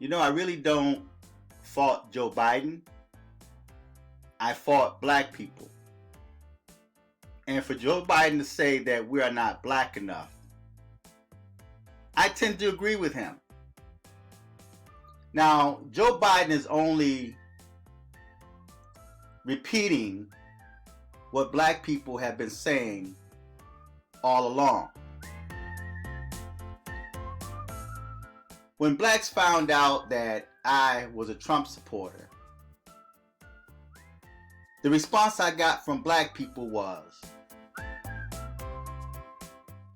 I really don't fault Joe Biden. I fault black people. And for Joe Biden to say that we are not black enough, I tend to agree with him. Now, Joe Biden is only repeating what black people have been saying all along. When blacks found out that I was a Trump supporter, the response I got from black people was,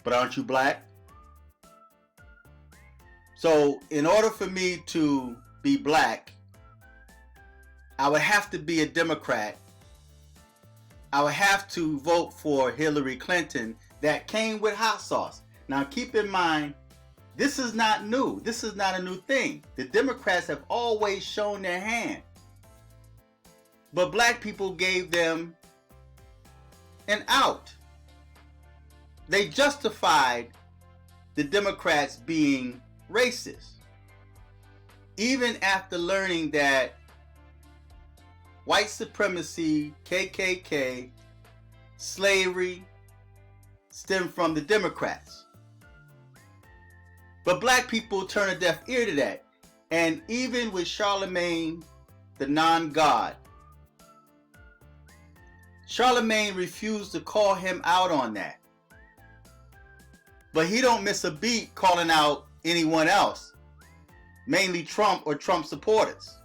"But aren't you black?" So in order for me to be black, I would have to be a Democrat. I would have to vote for Hillary Clinton. That came with hot sauce. Now keep in mind, this is not new. This is not a new thing. The Democrats have always shown their hand. But black people gave them an out. They justified the Democrats being racist. Even after learning that white supremacy, KKK, slavery stem from the Democrats. But black people turn a deaf ear to that. And even with Charlamagne, the non-God, Charlamagne refused to call him out on that. But he don't miss a beat calling out anyone else, mainly Trump or Trump supporters.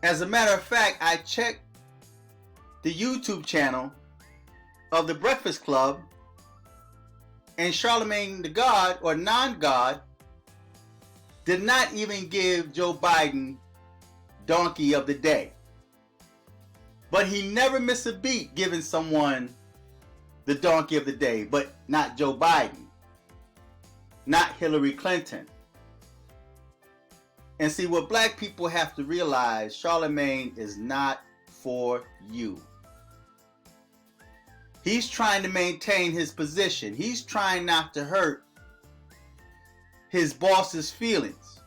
As a matter of fact, I checked the YouTube channel of the Breakfast Club, and Charlamagne the God or non-God did not even give Joe Biden donkey of the day. But he never missed a beat giving someone the donkey of the day, but not Joe Biden, not Hillary Clinton. And see, what black people have to realize, Charlamagne is not for you. He's trying to maintain his position. He's trying not to hurt his boss's feelings.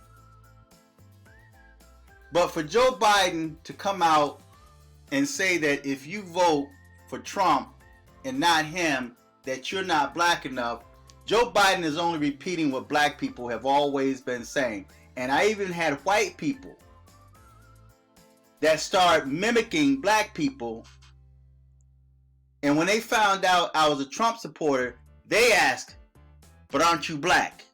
But for Joe Biden to come out and say that if you vote for Trump and not him, that you're not black enough, Joe Biden is only repeating what black people have always been saying. And I even had white people that start mimicking black people. And when they found out I was a Trump supporter, they asked, "But aren't you black?"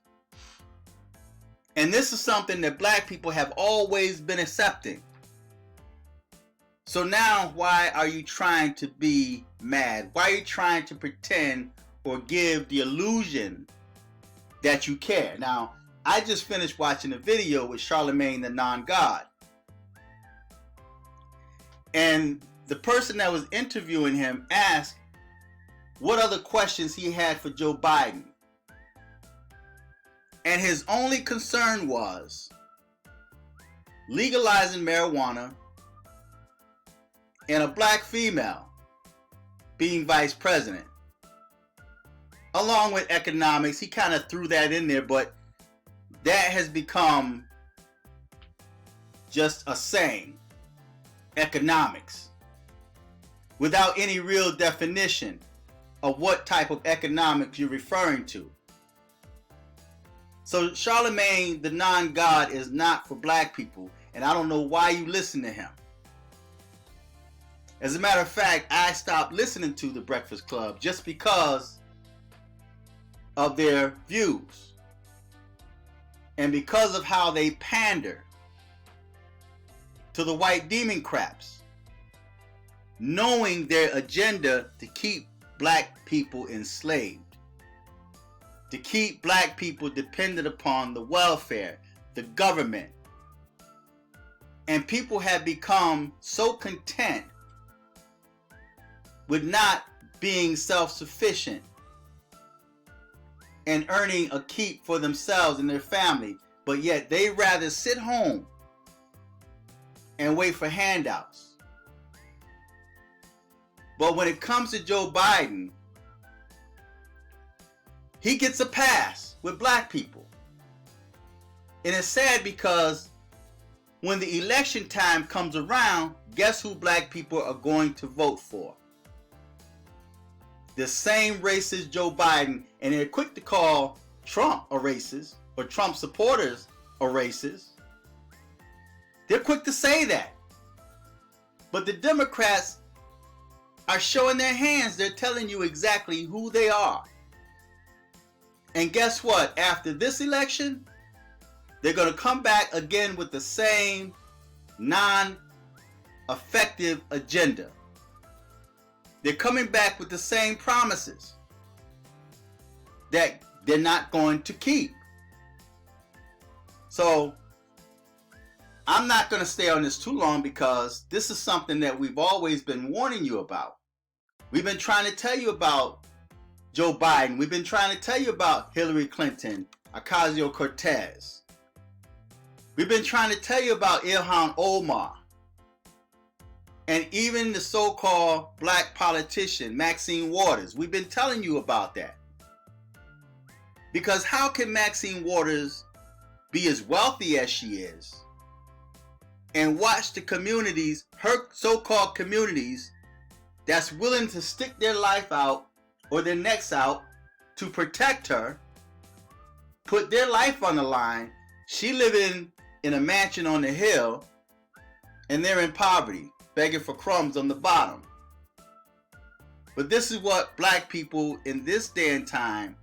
And this is something that black people have always been accepting. So now why are you trying to be mad? Why are you trying to pretend or give the illusion that you care? Now, I just finished watching a video with Charlamagne the non-God. And the person that was interviewing him asked what other questions he had for Joe Biden. And his only concern was legalizing marijuana and a black female being vice president. Along with economics, he kind of threw that in there, but that has become just a saying, economics, without any real definition of what type of economics you're referring to. So Charlamagne the non-God is not for black people, and I don't know why you listen to him. As a matter of fact, I stopped listening to the Breakfast Club just because of their views and because of how they pander to the white Democrats, knowing their agenda to keep black people enslaved, to keep black people dependent upon the welfare, the government. And people have become so content with not being self-sufficient and earning a keep for themselves and their family, but yet they rather sit home and wait for handouts. But when it comes to Joe Biden, he gets a pass with black people. And it's sad because when the election time comes around, guess who black people are going to vote for? The same racist Joe Biden. And they're quick to call Trump a racist, or Trump supporters a racist. They're quick to say that. But the Democrats are showing their hands. They're telling you exactly who they are. And guess what? After this election, they're going to come back again with the same non-effective agenda. They're coming back with the same promises that they're not going to keep. So I'm not going to stay on this too long because this is something that we've always been warning you about. We've been trying to tell you about Joe Biden. We've been trying to tell you about Hillary Clinton, Ocasio-Cortez. We've been trying to tell you about Ilhan Omar. And even the so-called black politician, Maxine Waters. We've been telling you about that. Because how can Maxine Waters be as wealthy as she is and watch the communities, her so-called communities, that's willing to stick their life out or their necks out to protect her, put their life on the line? She living in a mansion on the hill and they're in poverty, begging for crumbs on the bottom. But this is what black people in this day and time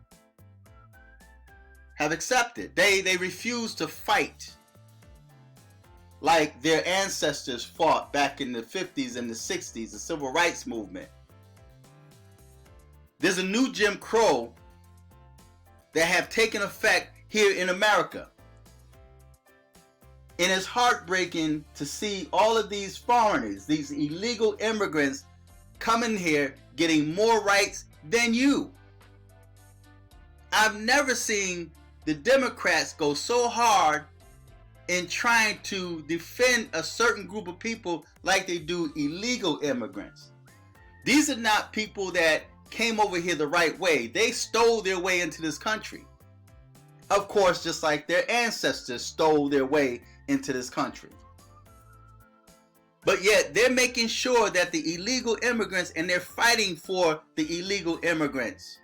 have accepted. They refuse to fight like their ancestors fought back in the 50s and the 60s, the civil rights movement. There's a new Jim Crow that have taken effect here in America. And it's heartbreaking to see all of these foreigners, these illegal immigrants, coming here getting more rights than you. I've never seen the Democrats go so hard in trying to defend a certain group of people like they do illegal immigrants. These are not people that came over here the right way. They stole their way into this country. Of course, just like their ancestors stole their way into this country. But yet they're making sure that the illegal immigrants, and they're fighting for the illegal immigrants.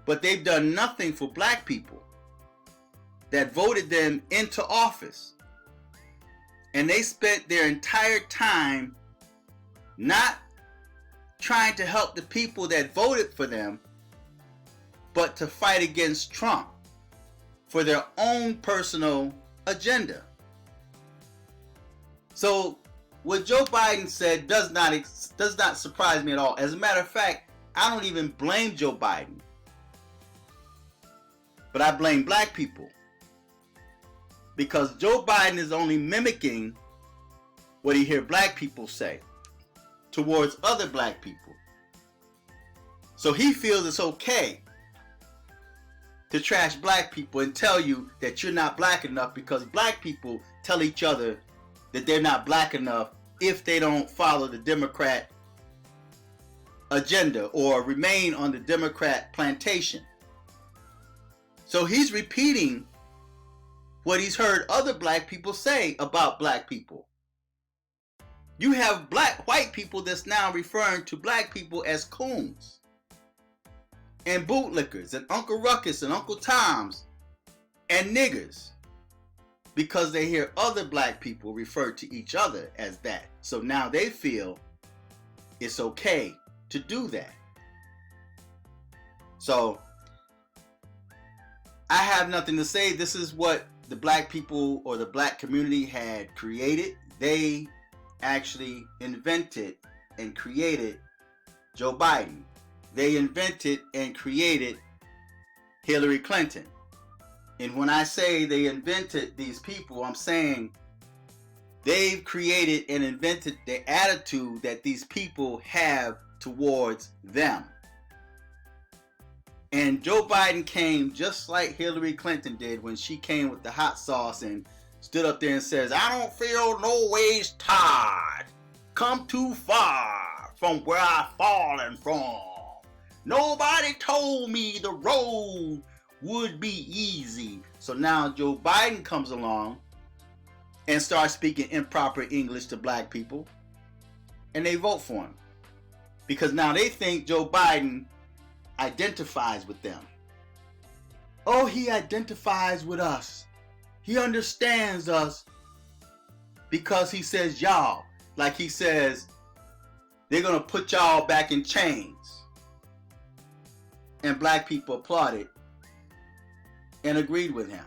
But they've done nothing for black people that voted them into office. And they spent their entire time not trying to help the people that voted for them, but to fight against Trump for their own personal agenda. So what Joe Biden said does not surprise me at all. As a matter of fact, I don't even blame Joe Biden. But I blame black people. Because Joe Biden is only mimicking what he hear black people say towards other black people. So he feels it's okay to trash black people and tell you that you're not black enough, because black people tell each other that they're not black enough if they don't follow the Democrat agenda or remain on the Democrat plantation. So he's repeating what he's heard other black people say about black people. You have white people that's now referring to black people as coons and bootlickers and Uncle Ruckus and Uncle Toms and niggers, because they hear other black people refer to each other as that. So now they feel it's okay to do that. So I have nothing to say. This is what the black people or the black community had created. They actually invented and created Joe Biden. They invented and created Hillary Clinton. And when I say they invented these people, I'm saying they've created and invented the attitude that these people have towards them. And Joe Biden came just like Hillary Clinton did when she came with the hot sauce and stood up there and says, "I don't feel no ways tired. Come too far from where I fallen from. Nobody told me the road would be easy. So now Joe Biden comes along and starts speaking improper English to black people, and they vote for him because now they think Joe Biden identifies with them. Oh, he identifies with us. He understands us because he says y'all. Like he says, they're going to put y'all back in chains. And black people applauded and agreed with him.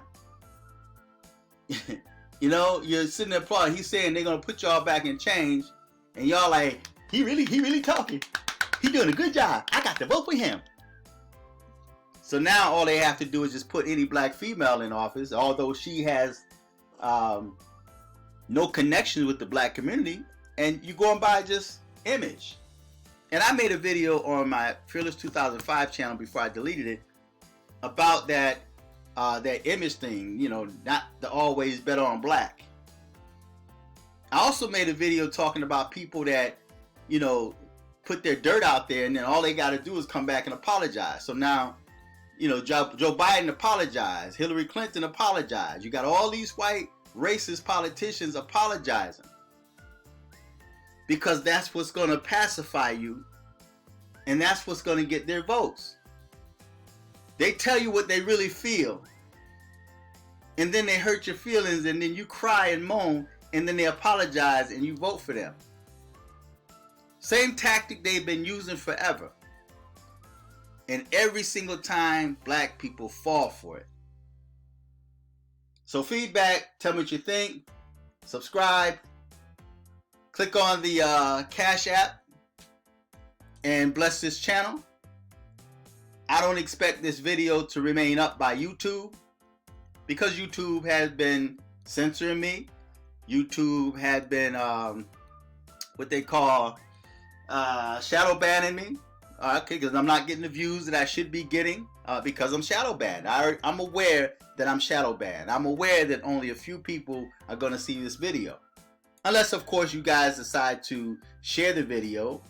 You know, you're sitting there applauding. He's saying they're going to put y'all back in chains. And y'all like, he really talking. He doing a good job. I got to vote for him. So now all they have to do is just put any black female in office, although she has no connection with the black community, and you're going by just image. And I made a video on my Fearless 2005 channel before I deleted it about that image thing, you know, not the always bet on black. I also made a video talking about people that, you know, put their dirt out there and then all they got to do is come back and apologize. So now, you know, Joe Biden apologized. Hillary Clinton apologized. You got all these white racist politicians apologizing because that's what's going to pacify you, and that's what's going to get their votes. They tell you what they really feel, and then they hurt your feelings, and then you cry and moan, and then they apologize and you vote for them. Same tactic they've been using forever. And every single time, black people fall for it. So feedback, tell me what you think. Subscribe. Click on the Cash App and bless this channel. I don't expect this video to remain up by YouTube because YouTube has been censoring me. YouTube had been what they call shadow banning me. Okay, because I'm not getting the views that I should be getting because I'm shadow banned. I'm aware that I'm shadow banned. I'm aware that only a few people are going to see this video. Unless, of course, you guys decide to share the video.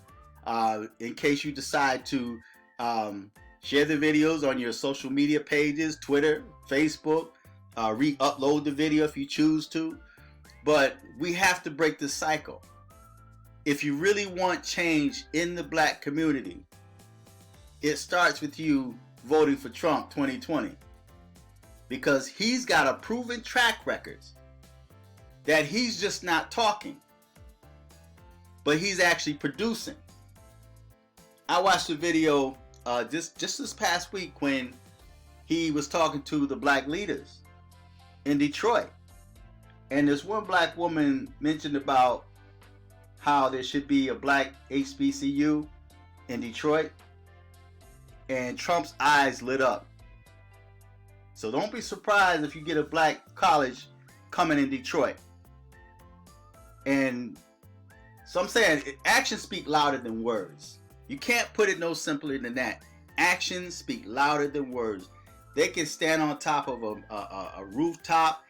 In case you decide to share the videos on your social media pages, Twitter, Facebook, re-upload the video if you choose to. But we have to break this cycle. If you really want change in the black community, it starts with you voting for Trump 2020. Because he's got a proven track record that he's just not talking, but he's actually producing. I watched a video just this past week when he was talking to the black leaders in Detroit. And this one black woman mentioned about how there should be a black HBCU in Detroit, and Trump's eyes lit up. So don't be surprised if you get a black college coming in Detroit. And so I'm saying actions speak louder than words. You can't put it no simpler than that. Actions speak louder than words. They can stand on top of a rooftop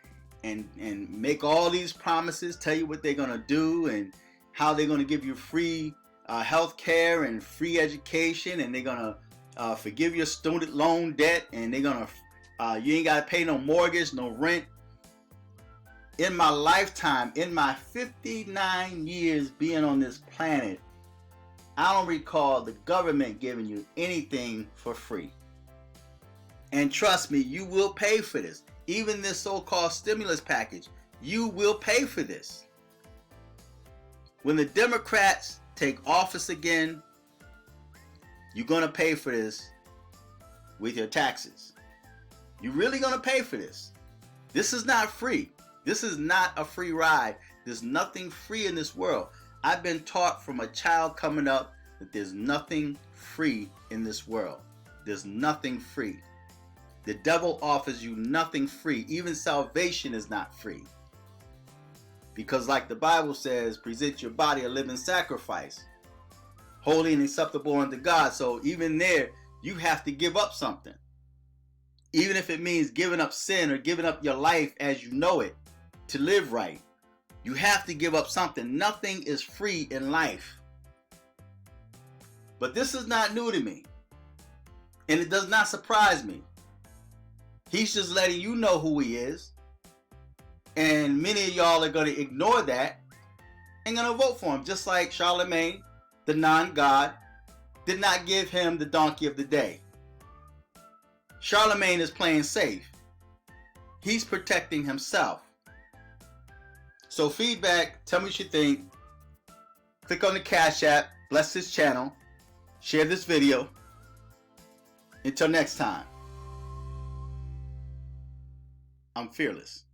and make all these promises, tell you what they're going to do and how they're going to give you free health care and free education, and they're going to forgive your student loan debt, and they're going to, you ain't got to pay no mortgage, no rent. In my lifetime, in my 59 years being on this planet, I don't recall the government giving you anything for free. And trust me, you will pay for this. Even this so-called stimulus package, you will pay for this. When the Democrats take office again, you're going to pay for this with your taxes. You're really going to pay for this. This is not free. This is not a free ride. There's nothing free in this world. I've been taught from a child coming up that there's nothing free in this world. There's nothing free. The devil offers you nothing free. Even salvation is not free. Because like the Bible says, present your body a living sacrifice, holy and acceptable unto God. So even there, you have to give up something. Even if it means giving up sin or giving up your life as you know it to live right. You have to give up something. Nothing is free in life. But this is not new to me. And it does not surprise me. He's just letting you know who he is. And many of y'all are going to ignore that and going to vote for him. Just like Charlamagne, the non-God, did not give him the donkey of the day. Charlamagne is playing safe. He's protecting himself. So feedback, tell me what you think. Click on the Cash App, bless this channel, share this video. Until next time, I'm fearless.